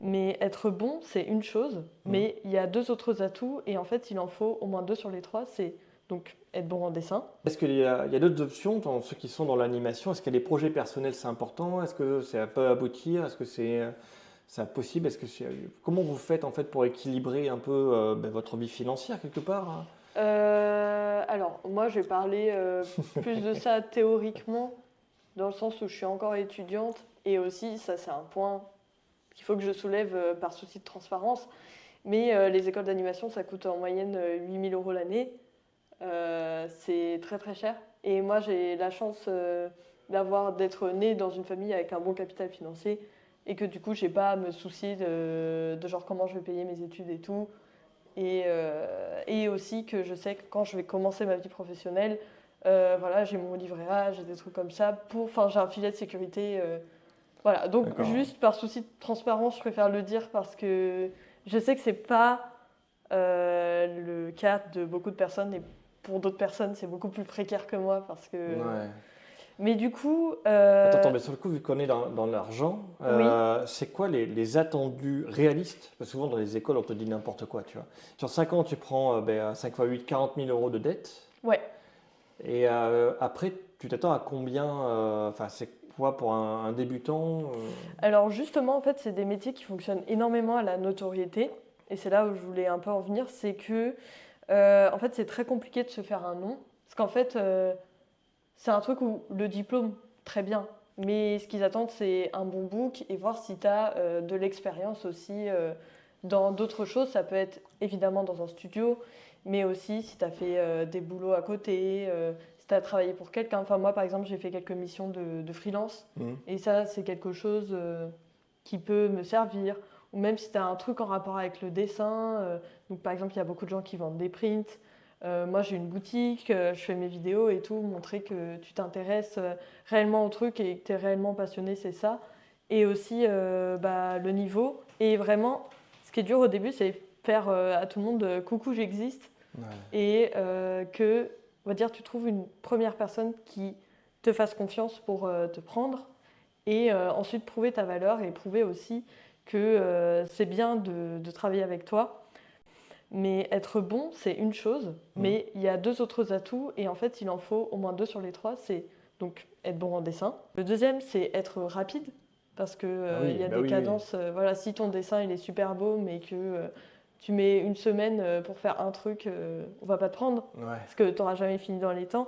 Mais être bon, c'est une chose, mais il y a deux autres atouts, et en fait, il en faut au moins deux sur les trois. C'est donc être bon en dessin. Est-ce qu'il y a d'autres options dans ceux qui sont dans l'animation? Est-ce qu'il y a des projets personnels, c'est important? Est-ce que ça peut aboutir? Est-ce que c'est possible? Comment vous faites en fait pour équilibrer un peu votre vie financière quelque part, hein? Alors, moi, je vais parler plus de ça théoriquement, dans le sens où je suis encore étudiante, et aussi, ça, c'est un point qu'il faut que je soulève par souci de transparence. Mais les écoles d'animation, ça coûte en moyenne 8 000 € l'année. C'est très très cher. Et moi, j'ai la chance d'être née dans une famille avec un bon capital financier et que du coup, j'ai pas à me soucier de genre comment je vais payer mes études et tout. Et aussi que je sais que quand je vais commencer ma vie professionnelle, voilà, j'ai mon livret A, j'ai des trucs comme ça. Enfin, j'ai un filet de sécurité. Voilà, donc D'accord. juste par souci de transparence, je préfère le dire parce que je sais que c'est pas le cas de beaucoup de personnes et pour d'autres personnes, c'est beaucoup plus précaire que moi parce que. Ouais. Mais du coup, Attends, mais sur le coup, vu qu'on est dans l'argent, oui, c'est quoi les attendus réalistes? Parce que souvent dans les écoles, on te dit n'importe quoi, tu vois. Sur 5 ans, tu prends 5 fois 8, 40 000 euros de dette. ouais. Et après, tu t'attends à combien? Enfin, c'est quoi pour un débutant? Alors justement, en fait, c'est des métiers qui fonctionnent énormément à la notoriété et c'est là où je voulais un peu en venir, c'est que en fait, c'est très compliqué de se faire un nom parce qu'en fait, c'est un truc où le diplôme, très bien. Mais ce qu'ils attendent, c'est un bon book et voir si tu as de l'expérience aussi dans d'autres choses. Ça peut être évidemment dans un studio, mais aussi si tu as fait des boulots à côté, si tu as travaillé pour quelqu'un. Enfin, moi, par exemple, j'ai fait quelques missions de freelance. Mhm. Et ça, c'est quelque chose qui peut me servir. Ou même si tu as un truc en rapport avec le dessin. Donc, par exemple, il y a beaucoup de gens qui vendent des prints. Moi, j'ai une boutique, je fais mes vidéos et tout, montrer que tu t'intéresses réellement au truc et que tu es réellement passionné, c'est ça. Et aussi le niveau. Et vraiment, ce qui est dur au début, c'est faire à tout le monde coucou, j'existe. Ouais. Et que, on va dire, tu trouves une première personne qui te fasse confiance pour te prendre. Et ensuite, prouver ta valeur et prouver aussi que c'est bien de travailler avec toi. Mais être bon, c'est une chose, Mhm. mais il y a deux autres atouts et en fait, il en faut au moins deux sur les trois. C'est donc être bon en dessin. Le deuxième, c'est être rapide parce que Ah il y oui, a bah des oui, oui. cadences. Voilà, si ton dessin il est super beau, mais que tu mets une semaine pour faire un truc, on va pas te prendre Ouais. parce que tu n'auras jamais fini dans les temps.